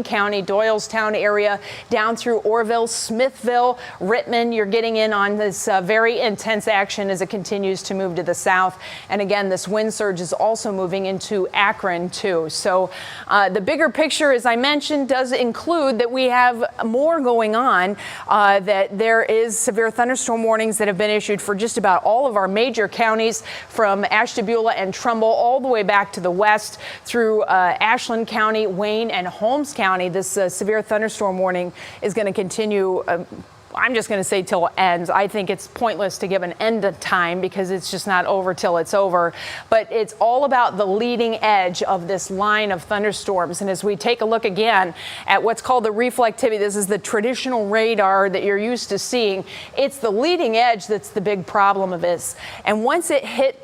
County, Doylestown area, down through Orrville, Smithville, Rittman. You're getting in on this very intense action as it continues to move to the south. And again, this wind surge is also moving into Akron too. So the bigger picture, as I mentioned, does include that we have more going on, that there is severe thunderstorm warnings that have been issued for just about all of our major counties, from Ashtabula and Trumbull all the way back to the west through Ashland County, Wayne, and Holmes County. This severe thunderstorm warning is going to continue. I'm just going to say till it ends. I think it's pointless to give an end of time because it's just not over till it's over. But it's all about the leading edge of this line of thunderstorms. And as we take a look again at what's called the reflectivity, this is the traditional radar that you're used to seeing. It's the leading edge that's the big problem of this. And once it hit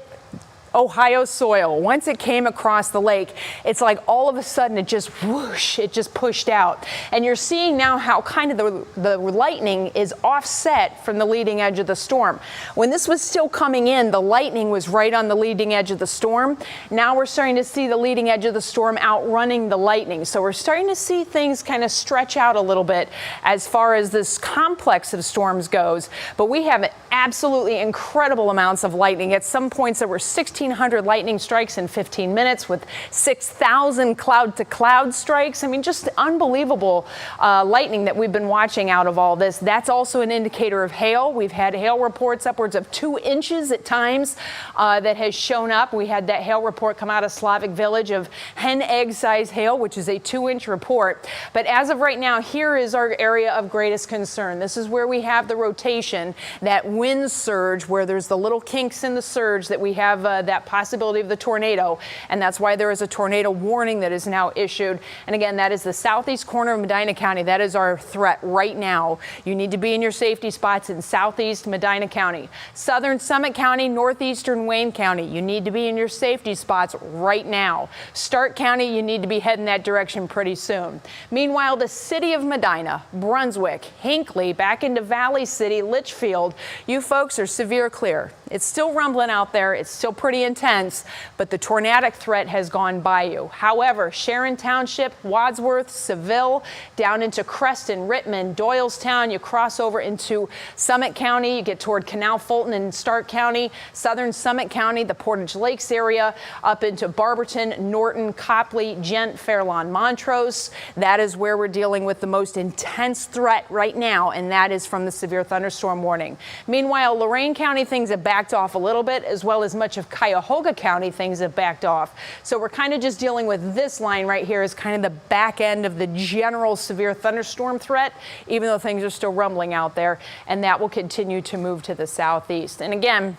Ohio soil, once it came across the lake, it's like all of a sudden it just whoosh, it just pushed out. And you're seeing now how kind of the lightning is offset from the leading edge of the storm. When this was still coming in, the lightning was right on the leading edge of the storm. Now we're starting to see the leading edge of the storm outrunning the lightning. So we're starting to see things kind of stretch out a little bit as far as this complex of storms goes. But we have absolutely incredible amounts of lightning. At some points there were 1,600 lightning strikes in 15 minutes with 6,000 cloud-to-cloud strikes. I mean, just unbelievable lightning that we've been watching out of all this. That's also an indicator of hail. We've had hail reports upwards of 2 inches at times that has shown up. We had that hail report come out of Slavic Village of hen egg size hail, which is a 2-inch report. But as of right now, here is our area of greatest concern. This is where we have the rotation, that wind surge, where there's the little kinks in the surge that we have that possibility of the tornado. And that's why there is a tornado warning that is now issued. And again, that is the southeast corner of Medina County. That is our threat right now. You need to be in your safety spots in southeast Medina County, southern Summit County, northeastern Wayne County. You need to be in your safety spots right now. Stark County, you need to be heading that direction pretty soon. Meanwhile, the city of Medina, Brunswick, Hinckley, back into Valley City, Litchfield, you folks are severe clear. It's still rumbling out there. It's still pretty intense, but the tornadic threat has gone by you. However, Sharon Township, Wadsworth, Seville, down into Creston, Rittman, Doylestown, you cross over into Summit County, you get toward Canal Fulton and Stark County, southern Summit County, the Portage Lakes area, up into Barberton, Norton, Copley, Gent, Fairlawn, Montrose. That is where we're dealing with the most intense threat right now, and that is from the severe thunderstorm warning. Meanwhile, Lorain County, things have backed off a little bit, as well as much of Cuyahoga County, things have backed off. So we're kind of just dealing with this line right here as kind of the back end of the general severe thunderstorm threat, even though things are still rumbling out there, and that will continue to move to the southeast. And again,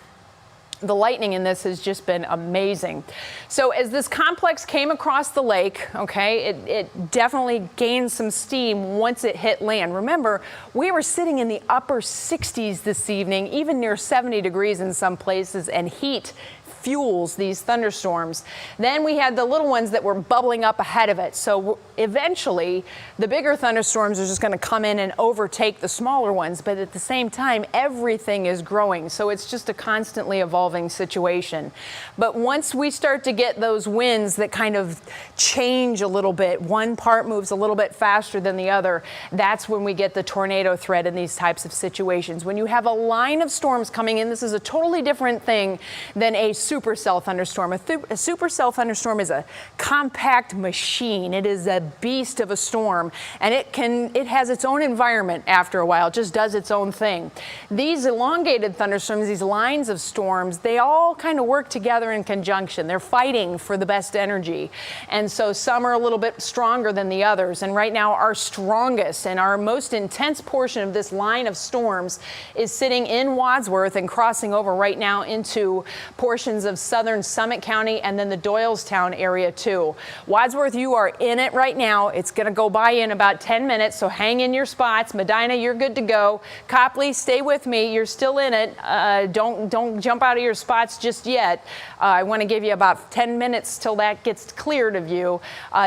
the lightning in this has just been amazing. So as this complex came across the lake, okay, it definitely gained some steam once it hit land. Remember, we were sitting in the upper 60s this evening, even near 70 degrees in some places, and heat fuels these thunderstorms. Then we had the little ones that were bubbling up ahead of it. So eventually the bigger thunderstorms are just going to come in and overtake the smaller ones. But at the same time, everything is growing. So it's just a constantly evolving situation. But once we start to get those winds that kind of change a little bit, one part moves a little bit faster than the other, that's when we get the tornado threat in these types of situations. When you have a line of storms coming in, this is a totally different thing than a supercell thunderstorm. A supercell thunderstorm is a compact machine. It is a beast of a storm, and it has its own environment after a while. It just does its own thing. These elongated thunderstorms, these lines of storms, they all kind of work together in conjunction. They're fighting for the best energy. And so some are a little bit stronger than the others. And right now our strongest and our most intense portion of this line of storms is sitting in Wadsworth and crossing over right now into portions of southern Summit County and then the Doylestown area too. Wadsworth, you are in it right now. It's going to go by in about 10 minutes, so hang in your spots. Medina, you're good to go. Copley, stay with me. You're still in it. Don't jump out of your spots just yet. I want to give you about 10 minutes till that gets cleared of you.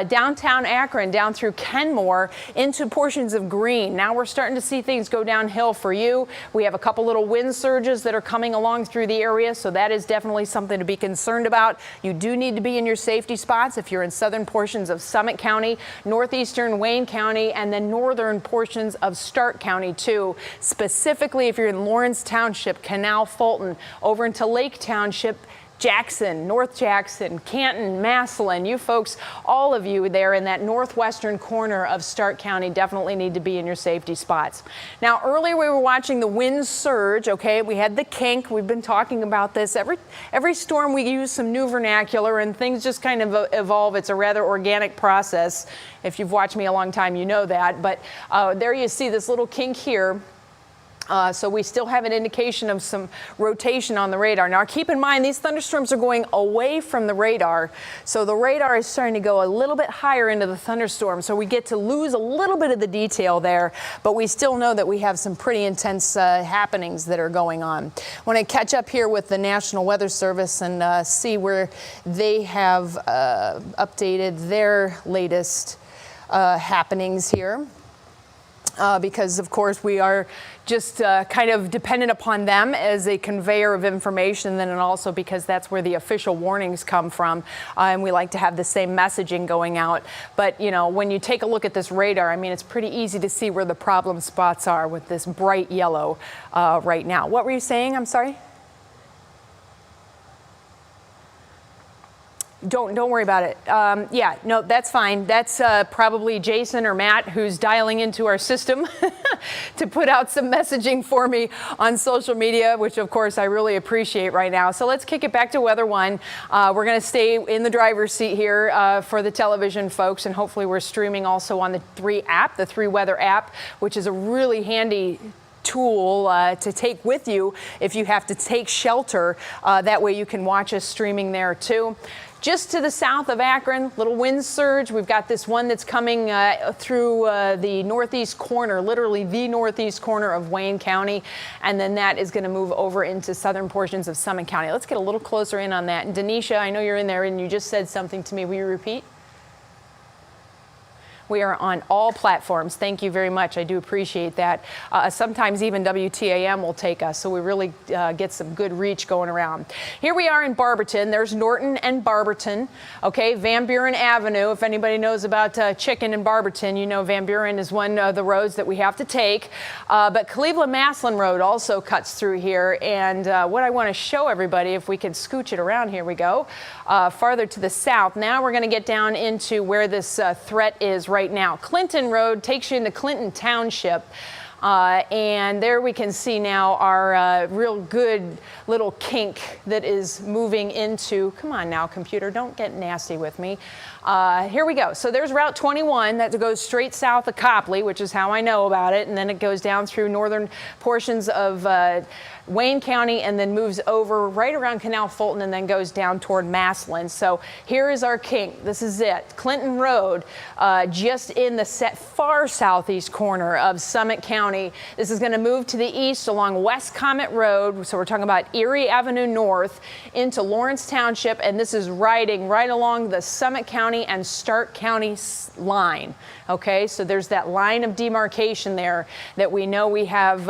Downtown Akron, down through Kenmore, into portions of Greene. Now we're starting to see things go downhill for you. We have a couple little wind surges that are coming along through the area, so that is definitely something something to be concerned about. You do need to be in your safety spots if you're in southern portions of Summit County, northeastern Wayne County, and then northern portions of Stark County too. Specifically, if you're in Lawrence Township, Canal Fulton, over into Lake Township, Jackson, North Jackson, Canton, Massillon, you folks, all of you there in that northwestern corner of Stark County definitely need to be in your safety spots. Now, earlier we were watching the wind surge, okay? We had the kink. We've been talking about this. Every storm we use some new vernacular and things just kind of evolve. It's a rather organic process. If you've watched me a long time, you know that. But there you see this little kink here. So we still have an indication of some rotation on the radar. Now keep in mind, these thunderstorms are going away from the radar. So the radar is starting to go a little bit higher into the thunderstorm. So we get to lose a little bit of the detail there, but we still know that we have some pretty intense happenings that are going on. I want to catch up here with the National Weather Service and see where they have updated their latest happenings here. Because of course we are just kind of dependent upon them as a conveyor of information, and also because that's where the official warnings come from, and we like to have the same messaging going out. But you know, when you take a look at this radar, I mean, it's pretty easy to see where the problem spots are with this bright yellow right now. What were you saying? I'm sorry. Don't worry about it. Yeah, no, that's fine. That's probably Jason or Matt who's dialing into our system to put out some messaging for me on social media, which of course I really appreciate right now. So let's kick it back to Weather One. We're going to stay in the driver's seat here for the television folks, and hopefully we're streaming also on the 3 app, the 3 Weather app, which is a really handy tool to take with you if you have to take shelter. That way you can watch us streaming there too. Just to the south of Akron, little wind surge. We've got this one that's coming through the northeast corner, literally the northeast corner of Wayne County. And then that is going to move over into southern portions of Summit County. Let's get a little closer in on that. And Denisha, I know you're in there and you just said something to me. Will you repeat? We are on all platforms. Thank you very much. I do appreciate that. Sometimes even WTAM will take us, so we really get some good reach going around. Here we are in Barberton. There's Norton and Barberton. Okay, Van Buren Avenue. If anybody knows about chicken in Barberton, you know Van Buren is one of the roads that we have to take. But Cleveland-Massillon Road also cuts through here. And what I want to show everybody, if we can scooch it around, here we go, farther to the south. Now we're going to get down into where this threat is right now. Clinton Road takes you into Clinton Township. And there we can see now our real good little kink that is moving into, come on now, computer, don't get nasty with me. Here we go. So there's Route 21 that goes straight south of Copley, which is how I know about it. And then it goes down through northern portions of Wayne County and then moves over right around Canal Fulton and then goes down toward Massillon. So here is our kink. This is it. Clinton Road, just in the far southeast corner of Summit County. This is going to move to the east along West Comet Road. So we're talking about Erie Avenue North into Lawrence Township. And this is riding right along the Summit County and Stark County line. Okay, so there's that line of demarcation there that we know we have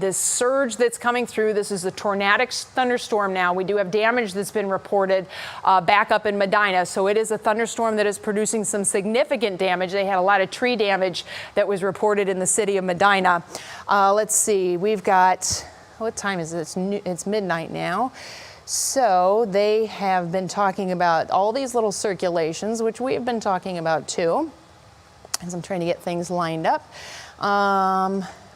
this surge that's coming through. This is a tornadic thunderstorm now. We do have damage that's been reported back up in Medina. So it is a thunderstorm that is producing some significant damage. They had a lot of tree damage that was reported in the city of Medina. Let's see, we've got, what time is it? It's midnight now. So they have been talking about all these little circulations, which we have been talking about too, as I'm trying to get things lined up.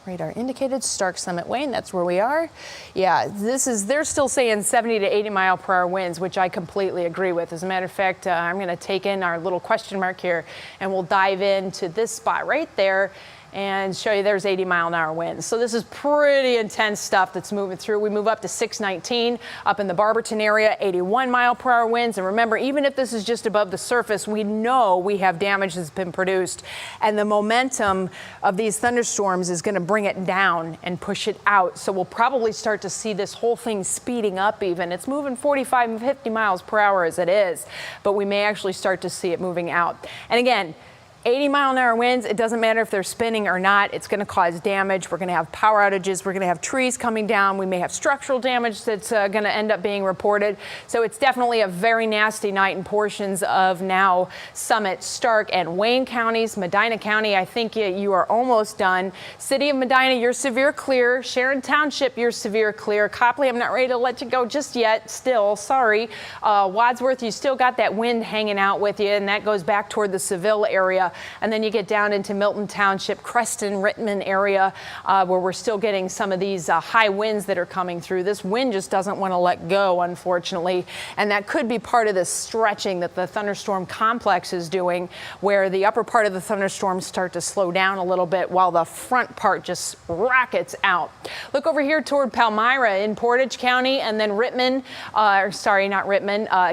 Radar indicated Stark Summit Wayne, that's where we are. Yeah, they're still saying 70 to 80 mile per hour winds, which I completely agree with. As a matter of fact, I'm going to take in our little question mark here and we'll dive into this spot right there and show you there's 80-mile-an-hour winds. So this is pretty intense stuff that's moving through. We move up to 619 up in the Barberton area, 81-mile-per-hour winds. And remember, even if this is just above the surface, we know we have damage that's been produced. And the momentum of these thunderstorms is going to bring it down and push it out. So we'll probably start to see this whole thing speeding up even. It's moving 45 and 50 miles per hour as it is, but we may actually start to see it moving out. And again, 80-mile-an-hour winds, it doesn't matter if they're spinning or not, it's going to cause damage. We're going to have power outages. We're going to have trees coming down. We may have structural damage that's going to end up being reported. So it's definitely a very nasty night in portions of now Summit, Stark, and Wayne counties. Medina County, I think you are almost done. City of Medina, you're severe clear. Sharon Township, you're severe clear. Copley, I'm not ready to let you go just yet. Still, sorry. Wadsworth, you still got that wind hanging out with you, and that goes back toward the Seville area. And then you get down into Milton Township, Creston, Rittman area, where we're still getting some of these high winds that are coming through. This wind just doesn't want to let go, unfortunately. And that could be part of this stretching that the thunderstorm complex is doing, where the upper part of the thunderstorms start to slow down a little bit while the front part just rockets out. Look over here toward Palmyra in Portage County, and then Rittman,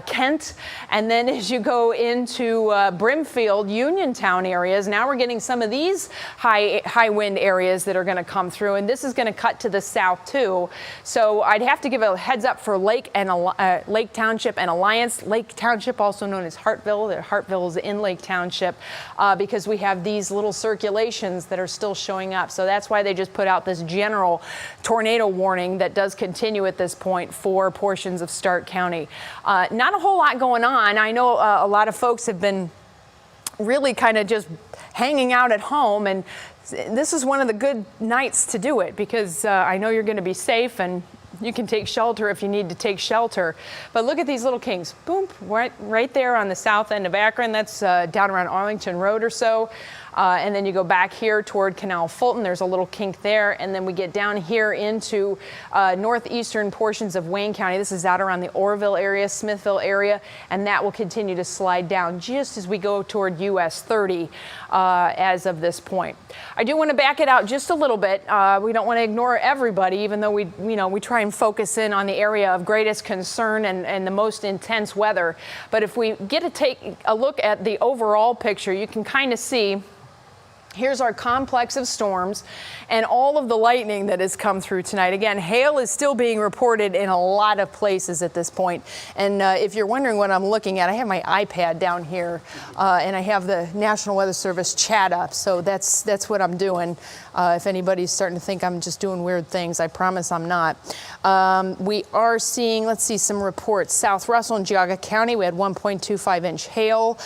Kent. And then as you go into Brimfield, Uniontown areas, now we're getting some of these high wind areas that are going to come through, and this is going to cut to the south too. So I'd have to give a heads up for Lake Township and Alliance. Lake Township, also known as Hartville. Hartville is in Lake Township because we have these little circulations that are still showing up. So that's why they just put out this general tornado warning that does continue at this point for portions of Stark County. Not a whole lot going on. I know a lot of folks have been really kind of just hanging out at home, and this is one of the good nights to do it because I know you're going to be safe and you can take shelter if you need to take shelter. But look at these little kings. Boom, right there on the south end of Akron. That's down around Arlington Road or so. And then you go back here toward Canal Fulton. There's a little kink there. And then we get down here into northeastern portions of Wayne County. This is out around the Orrville area, Smithville area. And that will continue to slide down just as we go toward US 30 as of this point. I do want to back it out just a little bit. We don't want to ignore everybody, even though we try and focus in on the area of greatest concern and the most intense weather. But if we get to take a look at the overall picture, you can kind of see here's our complex of storms and all of the lightning that has come through tonight. Again, hail is still being reported in a lot of places at this point. And if you're wondering what I'm looking at, I have my iPad down here and I have the National Weather Service chat up. So that's what I'm doing. If anybody's starting to think I'm just doing weird things, I promise I'm not. We are seeing, let's see, some reports. South Russell and Geauga County, we had 1.25-inch hail.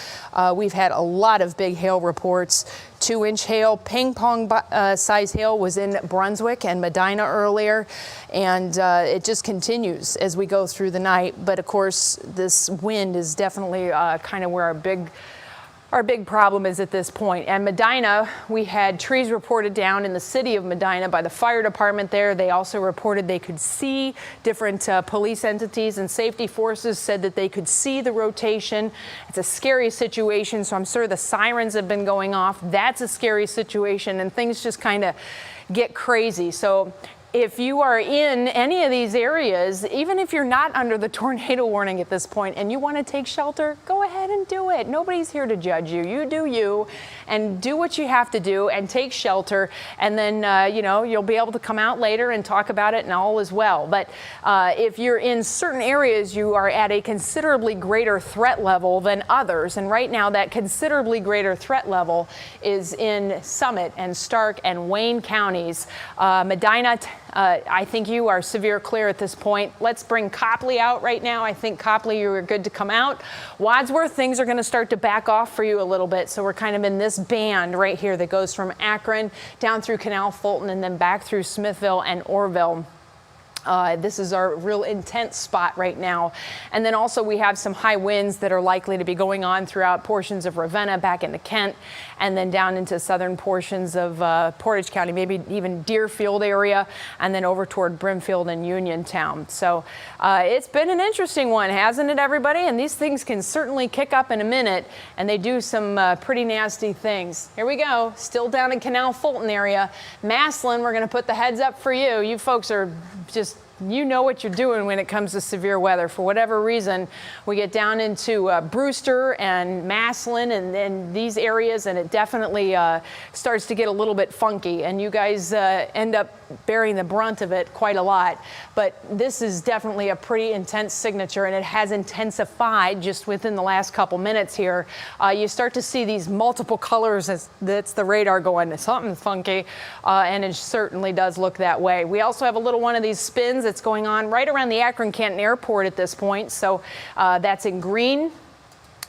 We've had a lot of big hail reports. 2-inch hail, ping pong size hail was in Brunswick and Medina earlier, and it just continues as we go through the night. But of course, this wind is definitely kind of where our big problem is at this point. And Medina, we had trees reported down in the city of Medina by the fire department there. They also reported they could see different police entities and safety forces said that they could see the rotation. It's a scary situation, so I'm sure the sirens have been going off. That's a scary situation, and things just kind of get crazy. So if you are in any of these areas, even if you're not under the tornado warning at this point and you want to take shelter, go ahead and do it. Nobody's here to judge you. You do you, and do what you have to do and take shelter. And then, you'll be able to come out later and talk about it and all as well. But if you're in certain areas, you are at a considerably greater threat level than others. And right now, that considerably greater threat level is in Summit and Stark and Wayne counties. Medina, I think you are severe clear at this point. Let's bring Copley out right now. I think Copley, you are good to come out. Wadsworth, things are going to start to back off for you a little bit. So we're kind of in this band right here that goes from Akron down through Canal Fulton and then back through Smithville and Orrville. This is our real intense spot right now. And then also we have some high winds that are likely to be going on throughout portions of Ravenna back into Kent and then down into southern portions of Portage County, maybe even Deerfield area, and then over toward Brimfield and Uniontown. So it's been an interesting one, hasn't it, everybody? And these things can certainly kick up in a minute, and they do some pretty nasty things. Here we go, still down in Canal Fulton area. Massillon, we're going to put the heads up for you. You folks are just, you know what you're doing when it comes to severe weather. For whatever reason, we get down into Brewster and Massillon and these areas, and it definitely starts to get a little bit funky. And you guys end up bearing the brunt of it quite a lot. But this is definitely a pretty intense signature, and it has intensified just within the last couple minutes here. You start to see these multiple colors as that's the radar going, something funky, and it certainly does look that way. We also have a little one of these spins that's going on right around the Akron-Canton Airport at this point, so that's in green.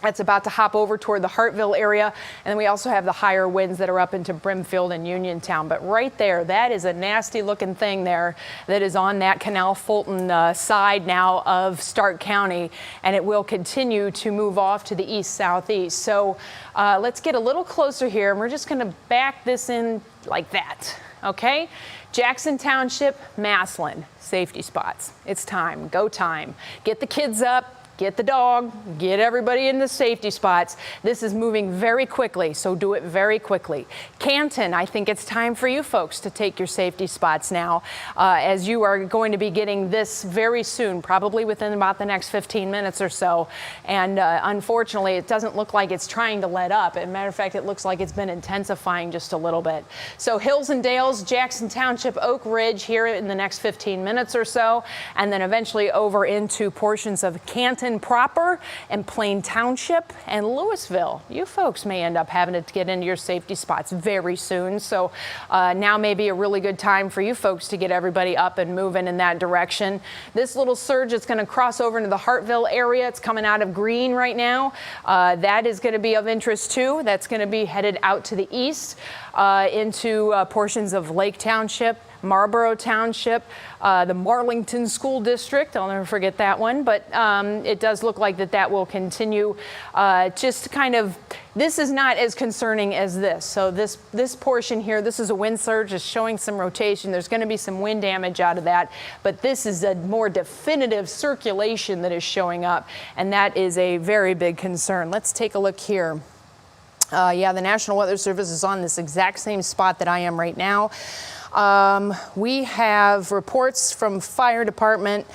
That's about to hop over toward the Hartville area. And then we also have the higher winds that are up into Brimfield and Uniontown. But right there, that is a nasty looking thing there that is on that Canal Fulton side now of Stark County. And it will continue to move off to the east-southeast. So let's get a little closer here. And we're just going to back this in like that. Okay? Jackson Township, Massillon, safety spots. It's time. Go time. Get the kids up. Get the dog, get everybody in the safety spots. This is moving very quickly, so do it very quickly. Canton, I think it's time for you folks to take your safety spots now, as you are going to be getting this very soon, probably within about the next 15 minutes or so. And unfortunately, it doesn't look like it's trying to let up. As a matter of fact, it looks like it's been intensifying just a little bit. So Hills and Dales, Jackson Township, Oak Ridge here in the next 15 minutes or so, and then eventually over into portions of Canton proper and Plain Township and Louisville. You folks may end up having to get into your safety spots very soon. So now may be a really good time for you folks to get everybody up and moving in that direction. This little surge is going to cross over into the Hartville area. It's coming out of green right now. That is going to be of interest too. That's going to be headed out to the east into portions of Lake Township, Marlboro Township, the Marlington School District. I'll never forget that one, but it does look like that will continue. Just kind of, this is not as concerning as this. So this portion here, this is a wind surge, is showing some rotation. There's going to be some wind damage out of that, but this is a more definitive circulation that is showing up, and that is a very big concern. Let's take a look here. Yeah, the National Weather Service is on this exact same spot that I am right now. We have reports from fire department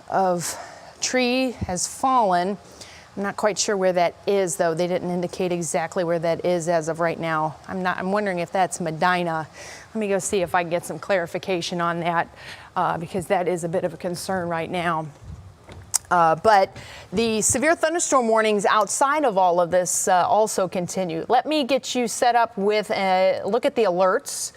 of tree has fallen. I'm not quite sure where that is, though. They didn't indicate exactly where that is as of right now. I'm wondering if that's Medina. Let me go see if I can get some clarification on that, because that is a bit of a concern right now. But the severe thunderstorm warnings outside of all of this also continue. Let me get you set up with a look at the alerts.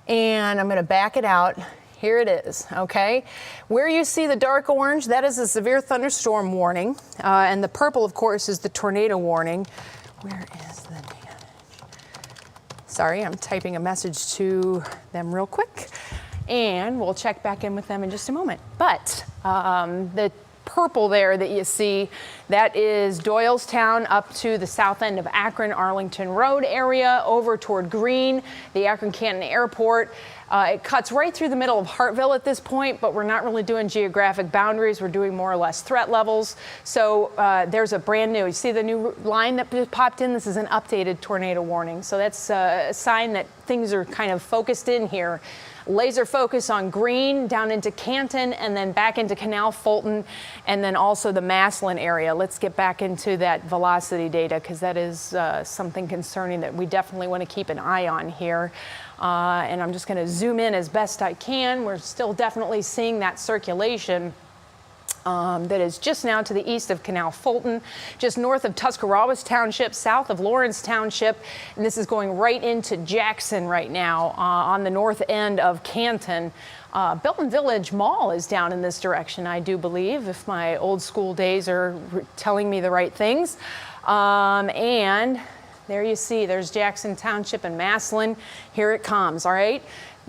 And I'm going to back it out. Here it is, okay? Where you see the dark orange, that is a severe thunderstorm warning. And the purple, of course, is the tornado warning. Where is the damage? Sorry, I'm typing a message to them real quick. And we'll check back in with them in just a moment. But the purple there that you see, that is Doylestown up to the south end of Akron, Arlington Road area, over toward green, the Akron-Canton Airport. It cuts right through the middle of Hartville at this point, but we're not really doing geographic boundaries. We're doing more or less threat levels. So there's a brand new, you see the new line that just popped in? This is an updated tornado warning. So that's a sign that things are kind of focused in here. Laser focus on green down into Canton and then back into Canal Fulton and then also the Massillon area. Let's get back into that velocity data because that is something concerning that we definitely want to keep an eye on here. And I'm just going to zoom in as best I can. We're still definitely seeing that circulation that is just now to the east of Canal Fulton, just north of Tuscarawas Township, south of Lawrence Township, and this is going right into Jackson right now on the north end of Canton. Belton Village Mall is down in this direction, I do believe, if my old school days are telling me the right things. And there you see, there's Jackson Township and Massillon. Here it comes, all right?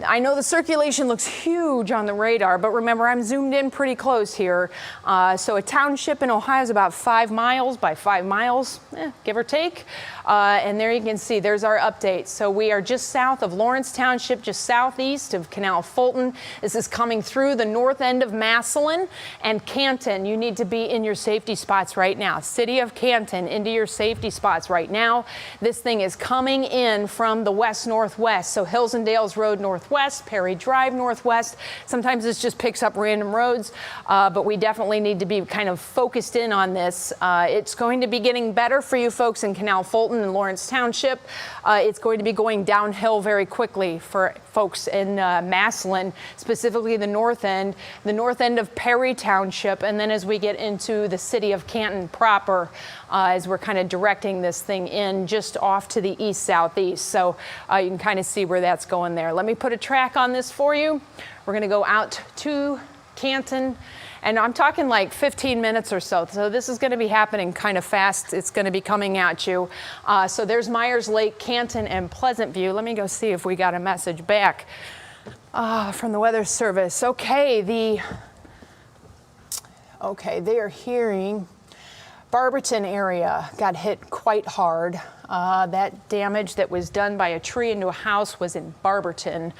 I know the circulation looks huge on the radar, but remember, I'm zoomed in pretty close here. So a township in Ohio is about 5 miles by 5 miles, give or take. And there you can see, there's our update. So we are just south of Lawrence Township, just southeast of Canal Fulton. This is coming through the north end of Massillon and Canton. You need to be in your safety spots right now. City of Canton, into your safety spots right now. This thing is coming in from the west-northwest, so Hills and Dales Road northwest. northwest, Perry Drive northwest. Sometimes this just picks up random roads, but we definitely need to be kind of focused in on this. It's going to be getting better for you folks in Canal Fulton and Lawrence Township. It's going to be going downhill very quickly for folks in Massillon, specifically the north end of Perry Township, and then as we get into the city of Canton proper, as we're kind of directing this thing in just off to the east-southeast. So you can kind of see where that's going there. Let me put a track on this for you. We're going to go out to Canton, and I'm talking like 15 minutes or so. So this is going to be happening kind of fast. It's going to be coming at you. So there's Myers Lake, Canton, and Pleasant View. Let me go see if we got a message back from the Weather Service. Okay, they are hearing Barberton area got hit quite hard. That damage that was done by a tree into a house was in Barberton.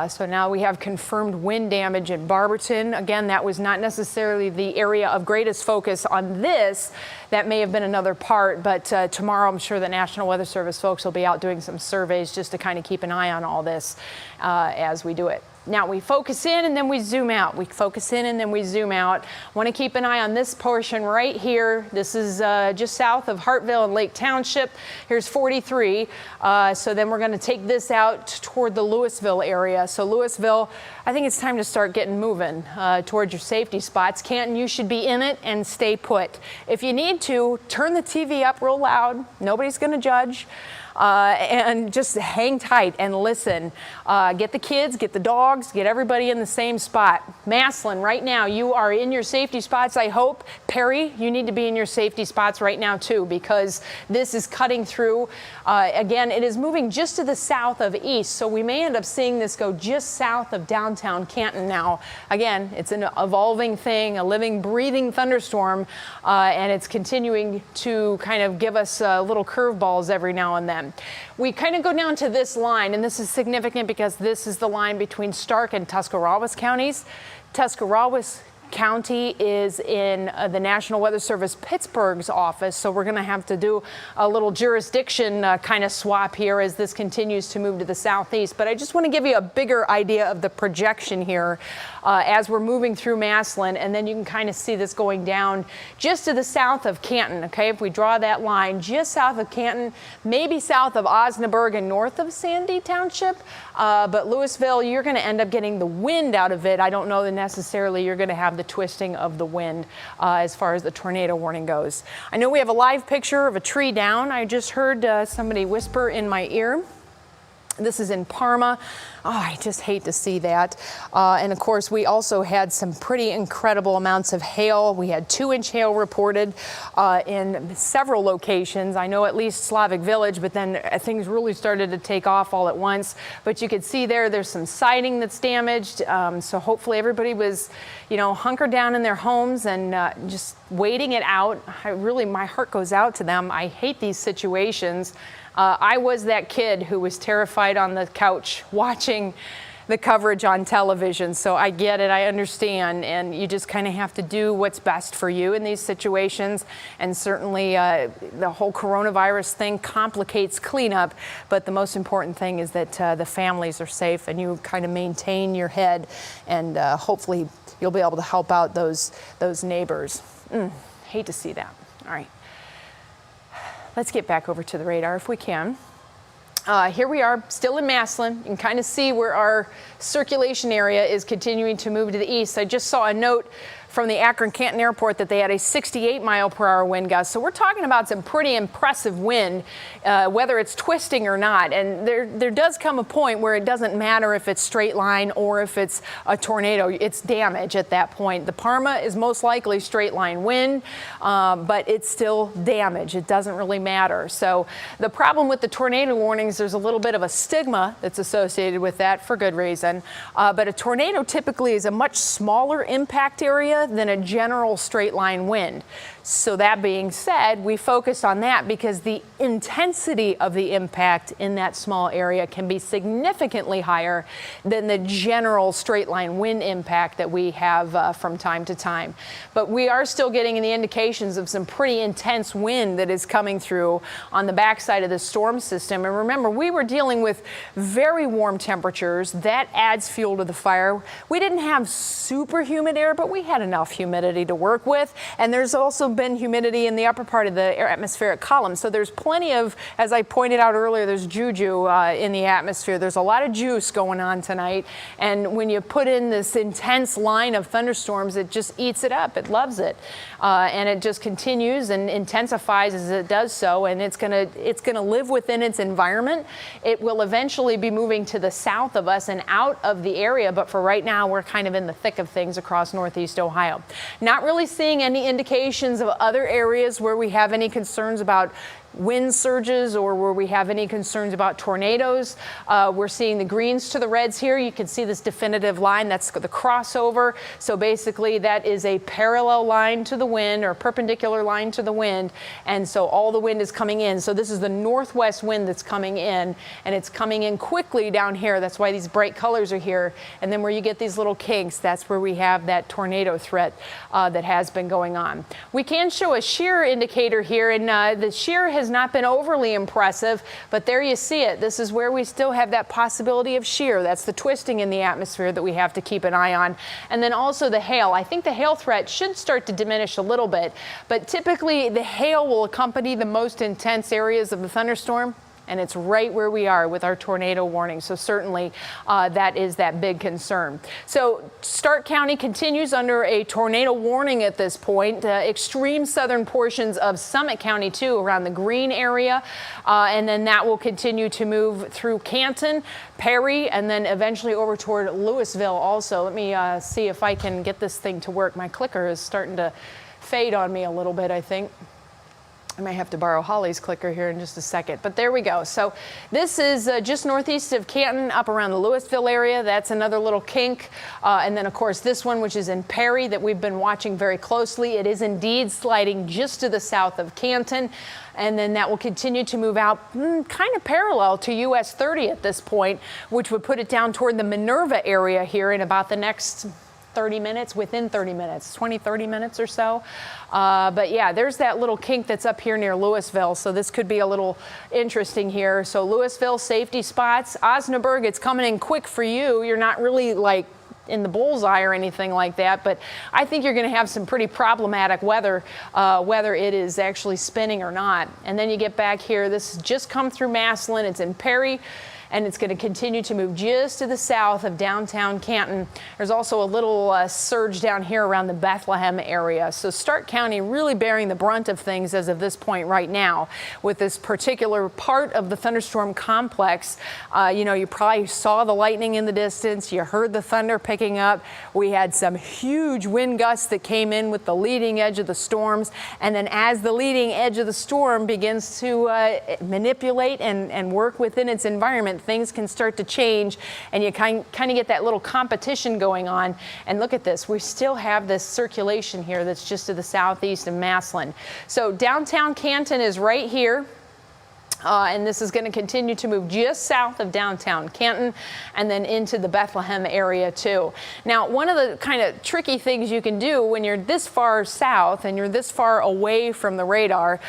So now we have confirmed wind damage in Barberton. Again, that was not necessarily the area of greatest focus on this. That may have been another part, but tomorrow I'm sure the National Weather Service folks will be out doing some surveys just to kind of keep an eye on all this as we do it. Now we focus in and then we zoom out. We focus in and then we zoom out. Want to keep an eye on this portion right here. This is just south of Hartville and Lake Township. Here's 43. So then we're going to take this out toward the Louisville area. So Louisville, I think it's time to start getting moving towards your safety spots. Canton, you should be in it and stay put. If you need to, turn the TV up real loud. Nobody's going to judge. And just hang tight and listen. Get the kids, get the dogs, get everybody in the same spot. Massillon, right now, you are in your safety spots, I hope. Perry, you need to be in your safety spots right now, too, because this is cutting through. Again, it is moving just to the south of east, so we may end up seeing this go just south of downtown Canton now. Again, it's an evolving thing, a living, breathing thunderstorm, and it's continuing to kind of give us little curveballs every now and then. We kind of go down to this line, and this is significant because this is the line between Stark and Tuscarawas counties. Tuscarawas County is in the National Weather Service Pittsburgh's office, so we're going to have to do a little jurisdiction kind of swap here as this continues to move to the southeast. But I just want to give you a bigger idea of the projection here as we're moving through Massillon, and then you can kind of see this going down just to the south of Canton. Okay, if we draw that line just south of Canton, maybe south of Osnaburg and north of Sandy Township, but Louisville, you're going to end up getting the wind out of it. I don't know that necessarily you're going to have the twisting of the wind as far as the tornado warning goes. I know we have a live picture of a tree down. I just heard somebody whisper in my ear. This is in Parma. Oh, I just hate to see that. And of course, we also had some pretty incredible amounts of hail. We had 2-inch hail reported in several locations. I know at least Slavic Village, but then things really started to take off all at once. But you could see there's some siding that's damaged. So hopefully everybody was, hunkered down in their homes and just waiting it out. My heart goes out to them. I hate these situations. I was that kid who was terrified on the couch watching the coverage on television, so I get it, I understand, and you just kind of have to do what's best for you in these situations, and certainly the whole coronavirus thing complicates cleanup, but the most important thing is that the families are safe and you kind of maintain your head, and hopefully you'll be able to help out those neighbors. Hate to see that. All right. Let's get back over to the radar if we can. Here we are, still in Massillon. You can kind of see where our circulation area is continuing to move to the east. I just saw a note from the Akron-Canton Airport that they had a 68-mile-per-hour wind gust. So we're talking about some pretty impressive wind, whether it's twisting or not. And there does come a point where it doesn't matter if it's straight line or if it's a tornado. It's damage at that point. The Parma is most likely straight line wind, but it's still damage. It doesn't really matter. So the problem with the tornado warnings, there's a little bit of a stigma that's associated with that for good reason. But a tornado typically is a much smaller impact area than a general straight line wind. So that being said, we focus on that because the intensity of the impact in that small area can be significantly higher than the general straight line wind impact that we have from time to time. But we are still getting the indications of some pretty intense wind that is coming through on the backside of the storm system. And remember, we were dealing with very warm temperatures. That adds fuel to the fire. We didn't have super humid air, but we had enough humidity to work with. And there's also been humidity in the upper part of the atmospheric column. So there's plenty of, as I pointed out earlier, there's juju in the atmosphere. There's a lot of juice going on tonight. And when you put in this intense line of thunderstorms, it just eats it up. It loves it. And it just continues and intensifies as it does so. And it's gonna live within its environment. It will eventually be moving to the south of us and out of the area. But for right now, we're kind of in the thick of things across northeast Ohio. Not really seeing any indications of other areas where we have any concerns about wind surges or where we have any concerns about tornadoes. We're seeing the greens to the reds here. You can see this definitive line. That's the crossover. So basically that is a parallel line to the wind or perpendicular line to the wind. And so all the wind is coming in. So this is the northwest wind that's coming in, and it's coming in quickly down here. That's why these bright colors are here. And then where you get these little kinks, that's where we have that tornado threat that has been going on. We can show a shear indicator here, and the shear has not been overly impressive, but there you see it. This is where we still have that possibility of shear. That's the twisting in the atmosphere that we have to keep an eye on. And then also the hail. I think the hail threat should start to diminish a little bit, but typically the hail will accompany the most intense areas of the thunderstorm. And it's right where we are with our tornado warning. So certainly that is that big concern. So Stark County continues under a tornado warning at this point. Extreme southern portions of Summit County too, around the Green area. And then that will continue to move through Canton, Perry, and then eventually over toward Louisville also. Let me see if I can get this thing to work. My clicker is starting to fade on me a little bit, I think. I may have to borrow Holly's clicker here in just a second, but there we go. So this is just northeast of Canton, up around the Louisville area. That's another little kink. And then, of course, this one, which is in Perry, that we've been watching very closely. It is indeed sliding just to the south of Canton. And then that will continue to move out kind of parallel to US 30 at this point, which would put it down toward the Minerva area here in about the next 30 minutes, within 30 minutes, 20, 30 minutes or so. But yeah, there's that little kink that's up here near Louisville. So this could be a little interesting here. So Louisville, safety spots. Osnaburg, it's coming in quick for you. You're not really like in the bullseye or anything like that, but I think you're going to have some pretty problematic weather, whether it is actually spinning or not. And then you get back here, this has just come through Massillon. It's in Perry, and it's going to continue to move just to the south of downtown Canton. There's also a little surge down here around the Bethlehem area. So Stark County really bearing the brunt of things as of this point right now with this particular part of the thunderstorm complex. You know, you probably saw the lightning in the distance. You heard the thunder picking up. We had some huge wind gusts that came in with the leading edge of the storms. And then as the leading edge of the storm begins to manipulate and work within its environment, things can start to change, and you kind of get that little competition going on. And look at this, we still have this circulation here that's just to the southeast of Massillon. So downtown Canton is right here. And this is going to continue to move just south of downtown Canton and then into the Bethlehem area too. Now, one of the kind of tricky things you can do when you're this far south and you're this far away from the radar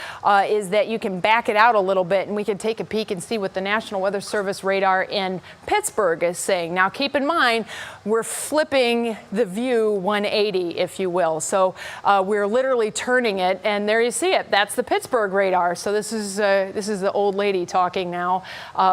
is that you can back it out a little bit, and we can take a peek and see what the National Weather Service radar in Pittsburgh is saying. Now, keep in mind, we're flipping the view 180, if you will. So we're literally turning it, and there you see it. That's the Pittsburgh radar. So this is the old lady talking now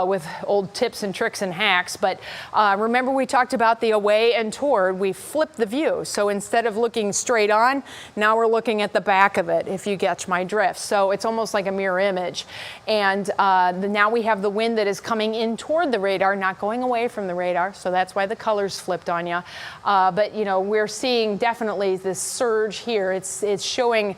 with old tips and tricks and hacks. But remember, we talked about the away and toward. We flipped the view. So instead of looking straight on, now we're looking at the back of it, if you catch my drift. So it's almost like a mirror image. And now we have the wind that is coming in toward the radar, not going away from the radar. So that's why the colors flipped on you. But, you know, we're seeing definitely this surge here. It's showing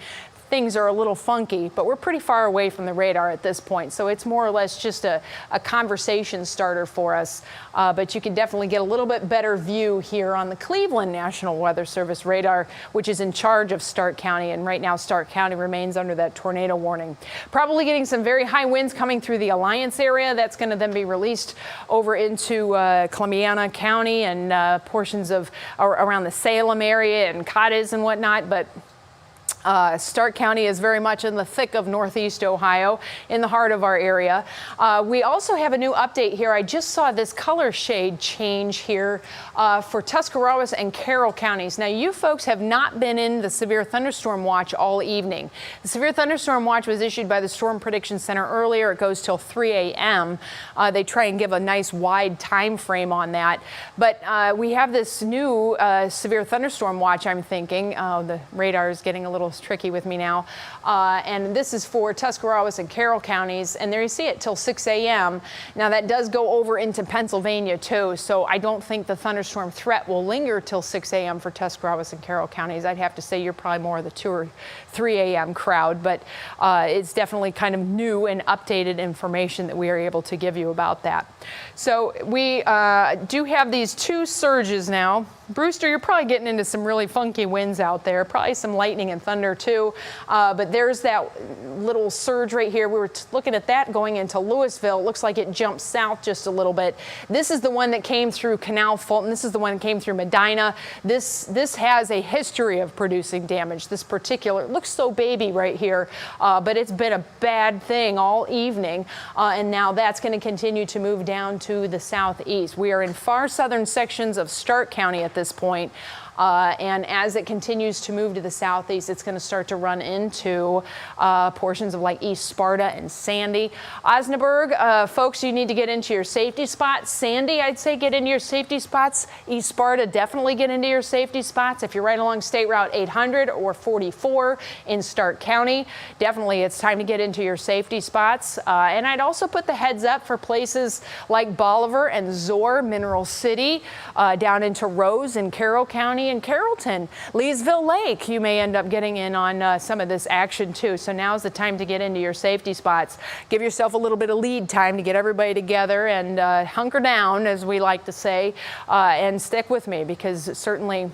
things are a little funky, but we're pretty far away from the radar at this point. So it's more or less just a conversation starter for us. But you can definitely get a little bit better view here on the Cleveland National Weather Service radar, which is in charge of Stark County. And right now, Stark County remains under that tornado warning. Probably getting some very high winds coming through the Alliance area. That's going to then be released over into Columbiana County and portions of around the Salem area and Cadiz and whatnot. But Stark County is very much in the thick of Northeast Ohio, in the heart of our area. We also have a new update here. I just saw this color shade change here for Tuscarawas and Carroll counties. Now, you folks have not been in the severe thunderstorm watch all evening. The severe thunderstorm watch was issued by the Storm Prediction Center earlier. It goes till 3 a.m. They try and give a nice wide time frame on that. But we have this new severe thunderstorm watch, I'm thinking. The radar is getting a little tricky with me now. And this is for Tuscarawas and Carroll counties. And there you see it till 6 a.m. Now that does go over into Pennsylvania too. So I don't think the thunderstorm threat will linger till 6 a.m. for Tuscarawas and Carroll counties. I'd have to say you're probably more of the 2 or 3 a.m. crowd, but it's definitely kind of new and updated information that we are able to give you about that. So we do have these 2 surges now. Brewster, you're probably getting into some really funky winds out there, probably some lightning and thunder too. But there's that little surge right here. We were looking at that going into Louisville. It looks like it jumped south just a little bit. This is the one that came through Canal Fulton. This is the one that came through Medina. This has a history of producing damage. This particular, it looks so baby right here, but it's been a bad thing all evening. And now that's going to continue to move down to the southeast. We are in far southern sections of Stark County at this point. And as it continues to move to the southeast, it's going to start to run into portions of like East Sparta and Sandy. Osnaburg, folks, you need to get into your safety spots. Sandy, I'd say get into your safety spots. East Sparta, definitely get into your safety spots. If you're right along State Route 800 or 44 in Stark County, definitely it's time to get into your safety spots. And I'd also put the heads up for places like Bolivar and Zoar, Mineral City, down into Rose and Carroll County and Carrollton. Leesville Lake, you may end up getting in on some of this action too. So now's the time to get into your safety spots. Give yourself a little bit of lead time to get everybody together and hunker down, as we like to say, and stick with me, because certainly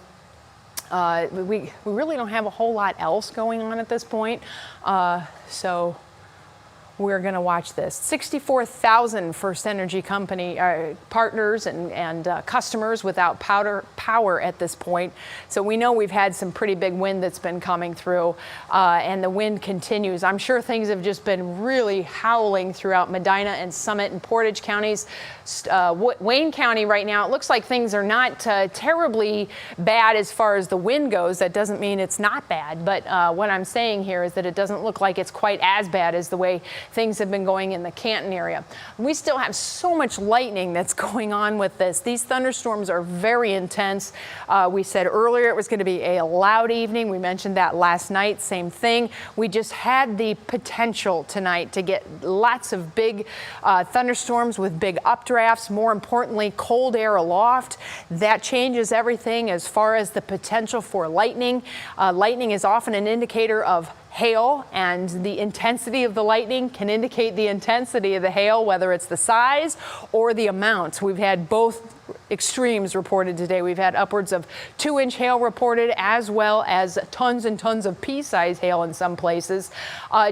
we really don't have a whole lot else going on at this point. So we're going to watch this. 64,000 First Energy Company partners and customers without power at this point. So we know we've had some pretty big wind that's been coming through, and the wind continues. I'm sure things have just been really howling throughout Medina and Summit and Portage counties. Wayne County right now, it looks like things are not terribly bad as far as the wind goes. That doesn't mean it's not bad, but what I'm saying here is that it doesn't look like it's quite as bad as the way things have been going in the Canton area. We still have so much lightning that's going on with this. These thunderstorms are very intense. We said earlier it was going to be a loud evening. We mentioned that last night, same thing. We just had the potential tonight to get lots of big thunderstorms with big updrafts, more importantly, cold air aloft. That changes everything as far as the potential for lightning. Lightning is often an indicator of hail, and the intensity of the lightning can indicate the intensity of the hail, whether it's the size or the amount. We've had both extremes reported today. We've had upwards of 2-inch hail reported, as well as tons and tons of pea-sized hail in some places.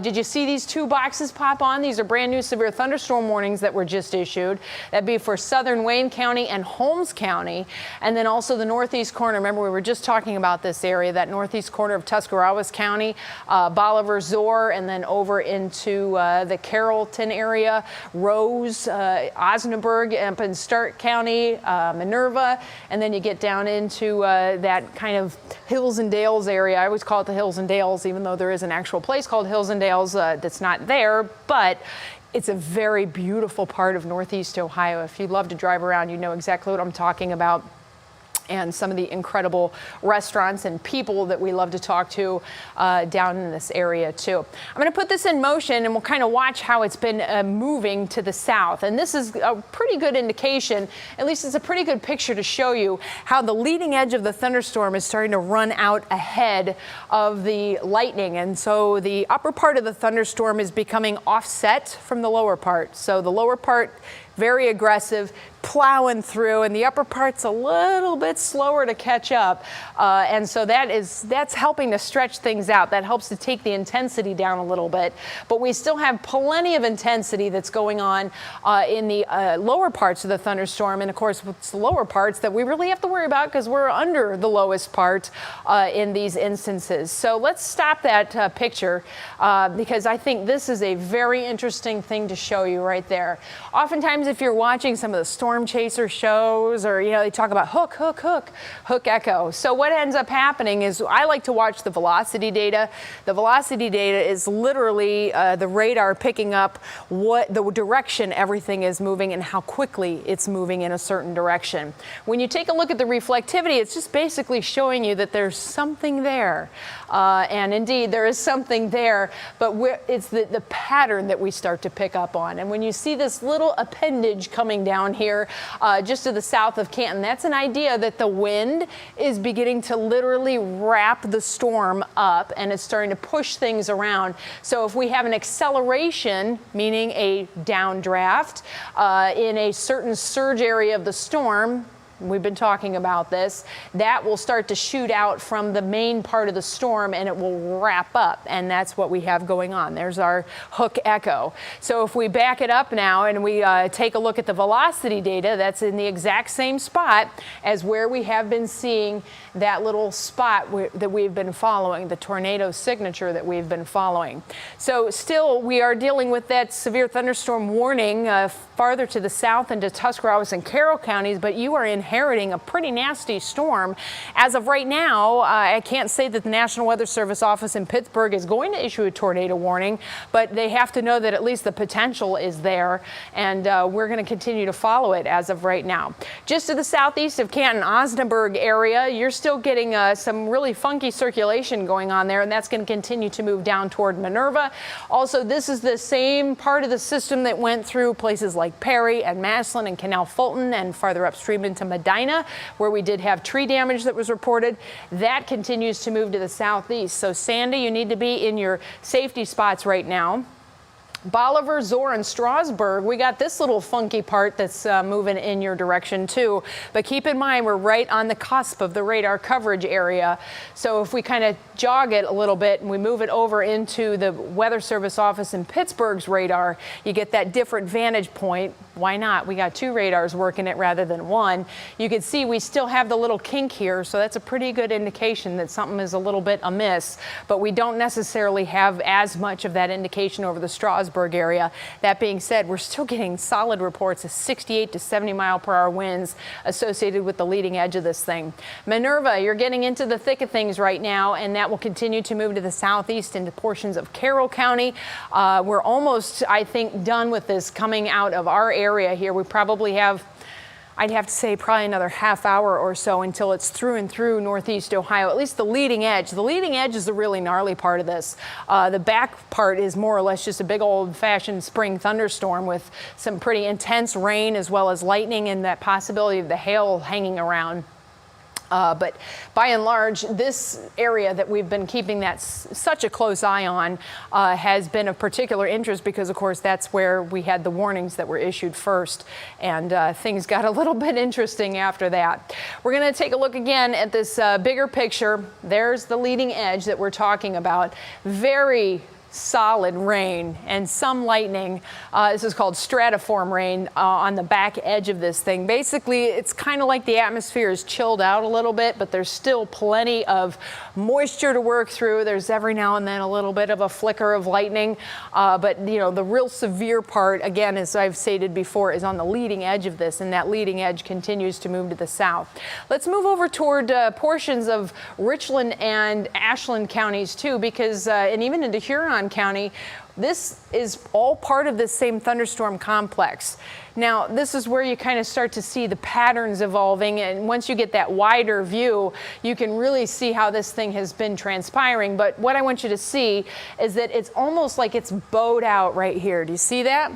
Did you see these 2 boxes pop on? These are brand new severe thunderstorm warnings that were just issued. That'd be for southern Wayne County and Holmes County, and then also the northeast corner. Remember, we were just talking about this area, that northeast corner of Tuscarawas County, Bolivar, Zoar, and then over into the Carrollton area, Rose, Osnaburg, up in Stark County, Minerva, and then you get down into that kind of Hills and Dales area. I always call it the Hills and Dales, even though there is an actual place called Hills and Dales that's not there, but it's a very beautiful part of Northeast Ohio. If you love to drive around, you know exactly what I'm talking about. and some of the incredible restaurants and people that we love to talk to down in this area too. I'm going to put this in motion and we'll kind of watch how it's been moving to the south. And this is a pretty good indication, at least it's a pretty good picture to show you how the leading edge of the thunderstorm is starting to run out ahead of the lightning. And so the upper part of the thunderstorm is becoming offset from the lower part. So the lower part, very aggressive, plowing through, and the upper part's a little bit slower to catch up. And so that's helping to stretch things out. That helps to take the intensity down a little bit. But we still have plenty of intensity that's going on in the lower parts of the thunderstorm. And of course, it's the lower parts that we really have to worry about because we're under the lowest part in these instances. So let's stop that picture because I think this is a very interesting thing to show you right there. Oftentimes, if you're watching some of the storm chaser shows, or they talk about hook echo. So what ends up happening is I like to watch the velocity data. The velocity data is literally the radar picking up what the direction everything is moving and how quickly it's moving in a certain direction. When you take a look at the reflectivity, it's just basically showing you that there's something there. And indeed, there is something there, but it's the pattern that we start to pick up on. And when you see this little appendage coming down here, just to the south of Canton, that's an idea that the wind is beginning to literally wrap the storm up and it's starting to push things around. So if we have an acceleration, meaning a downdraft, in a certain surge area of the storm, we've been talking about this, that will start to shoot out from the main part of the storm and it will wrap up. And that's what we have going on. There's our hook echo. So if we back it up now and we take a look at the velocity data, that's in the exact same spot as where we have been seeing that little spot that we've been following, the tornado signature that we've been following. So still, we are dealing with that severe thunderstorm warning farther to the south into Tuscarawas and Carroll counties, but you are inheriting a pretty nasty storm. As of right now, I can't say that the National Weather Service office in Pittsburgh is going to issue a tornado warning, but they have to know that at least the potential is there, and we're going to continue to follow it as of right now. Just to the southeast of Canton, Osnaburg area, you're still getting some really funky circulation going on there, and that's going to continue to move down toward Minerva. Also, this is the same part of the system that went through places like Perry and Massillon and Canal Fulton and farther upstream into Medina, where we did have tree damage that was reported. That continues to move to the southeast. So Sandy, you need to be in your safety spots right now. Bolivar, Zoar, and Strasburg, we got this little funky part that's moving in your direction too. But keep in mind, we're right on the cusp of the radar coverage area. So if we kind of jog it a little bit and we move it over into the Weather Service office in Pittsburgh's radar, you get that different vantage point. Why not? We got two radars working it rather than one. You can see we still have the little kink here, so that's a pretty good indication that something is a little bit amiss. But we don't necessarily have as much of that indication over the Strasburg area. That being said, we're still getting solid reports of 68 to 70 mile per hour winds associated with the leading edge of this thing. Minerva, you're getting into the thick of things right now, and that will continue to move to the southeast into portions of Carroll County. We're almost, I think, done with this coming out of our area here. We probably have, I'd have to say, probably another half hour or so until it's through and through northeast Ohio, at least the leading edge. The leading edge is the really gnarly part of this. The back part is more or less just a big old-fashioned spring thunderstorm with some pretty intense rain as well as lightning and that possibility of the hail hanging around. But by and large, this area that we've been keeping such a close eye on has been of particular interest because, of course, that's where we had the warnings that were issued first, and things got a little bit interesting after that. We're going to take a look again at this bigger picture. There's the leading edge that we're talking about. Very solid rain and some lightning. This is called stratiform rain on the back edge of this thing. Basically, it's kind of like the atmosphere is chilled out a little bit, but there's still plenty of moisture to work through. There's every now and then a little bit of a flicker of lightning, but the real severe part, again, as I've stated before, is on the leading edge of this, and that leading edge continues to move to the south. Let's move over toward portions of Richland and Ashland counties too, because and even into Huron Huron County. This is all part of this same thunderstorm complex. Now, this is where you kind of start to see the patterns evolving, and once you get that wider view, you can really see how this thing has been transpiring. But what I want you to see is that it's almost like it's bowed out right here. Do you see that?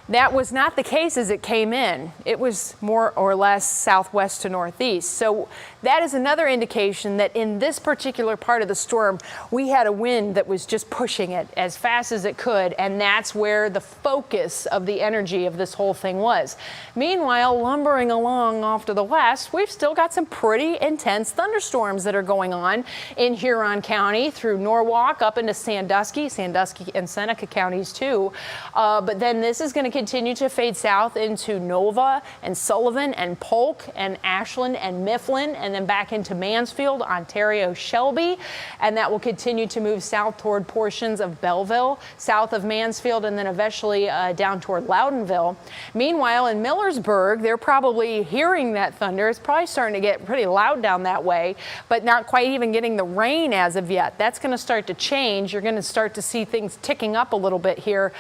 That was not the case as it came in. It was more or less southwest to northeast. So that is another indication that in this particular part of the storm, we had a wind that was just pushing it as fast as it could, and that's where the focus of the energy of this whole thing was. Meanwhile, lumbering along off to the west, we've still got some pretty intense thunderstorms that are going on in Huron County through Norwalk up into Sandusky and Seneca counties too. But then this is going to continue to fade south into Nova and Sullivan and Polk and Ashland and Mifflin, and then back into Mansfield, Ontario, Shelby, and that will continue to move south toward portions of Belleville, south of Mansfield, and then eventually down toward Loudonville. Meanwhile, in Millersburg, they're probably hearing that thunder. It's probably starting to get pretty loud down that way, but not quite even getting the rain as of yet. That's going to start to change. You're going to start to see things ticking up a little bit here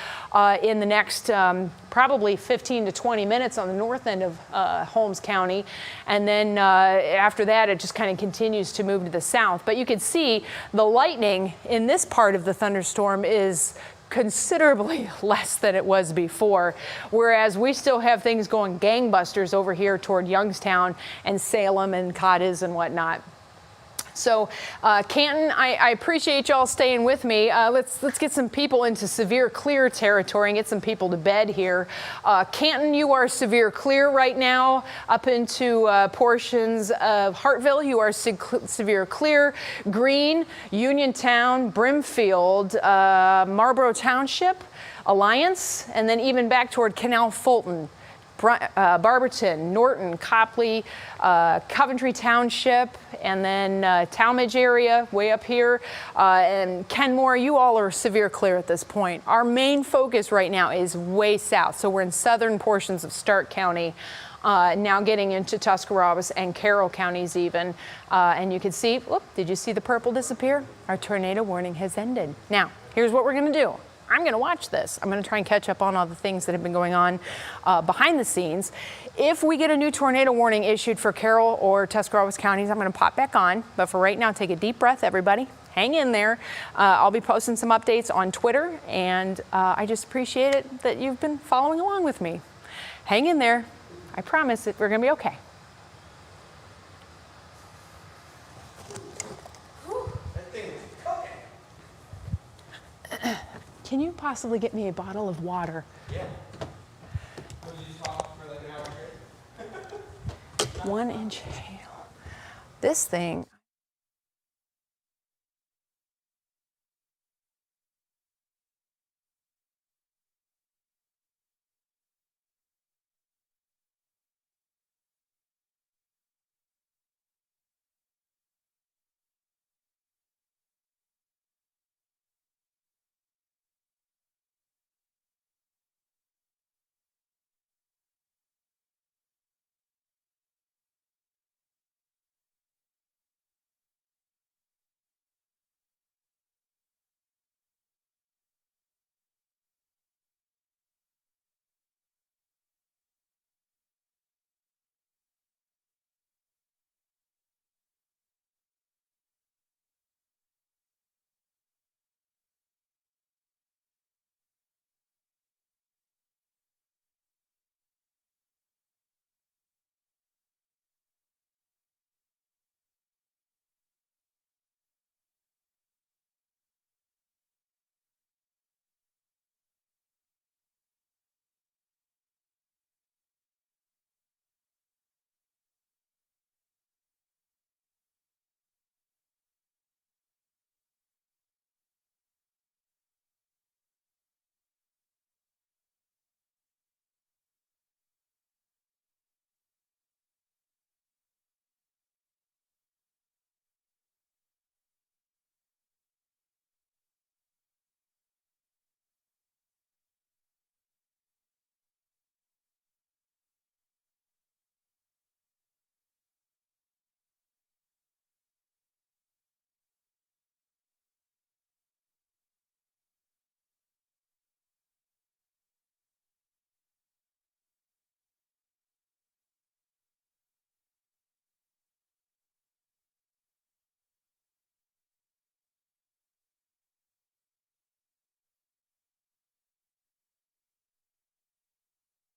in the next probably 15 to 20 minutes on the north end of Holmes County, and then after that it just kind of continues to move to the south. But you can see the lightning in this part of the thunderstorm is considerably less than it was before, whereas we still have things going gangbusters over here toward Youngstown and Salem and Cadiz and whatnot. So Canton, I appreciate y'all staying with me. Let's get some people into severe clear territory and get some people to bed here. Canton, you are severe clear right now up into portions of Hartville. You are severe clear. Greene, Uniontown, Brimfield, Marlboro Township, Alliance, and then even back toward Canal Fulton. Barberton, Norton, Copley, Coventry Township, and then Talmadge area way up here, and Kenmore. You all are severe clear at this point. Our main focus right now is way south, so we're in southern portions of Stark County, now getting into Tuscarawas and Carroll counties even, and you can see, whoop, did you see the purple disappear? Our tornado warning has ended. Now, here's what we're going to do. I'm going to watch this. I'm going to try and catch up on all the things that have been going on behind the scenes. If we get a new tornado warning issued for Carroll or Tuscarawas counties, I'm going to pop back on. But for right now, take a deep breath, everybody. Hang in there. I'll be posting some updates on Twitter, and I just appreciate it that you've been following along with me. Hang in there. I promise that we're going to be okay. Can you possibly get me a bottle of water? Yeah. Will you just talk for like an hour straight? 1 inch hail. This thing.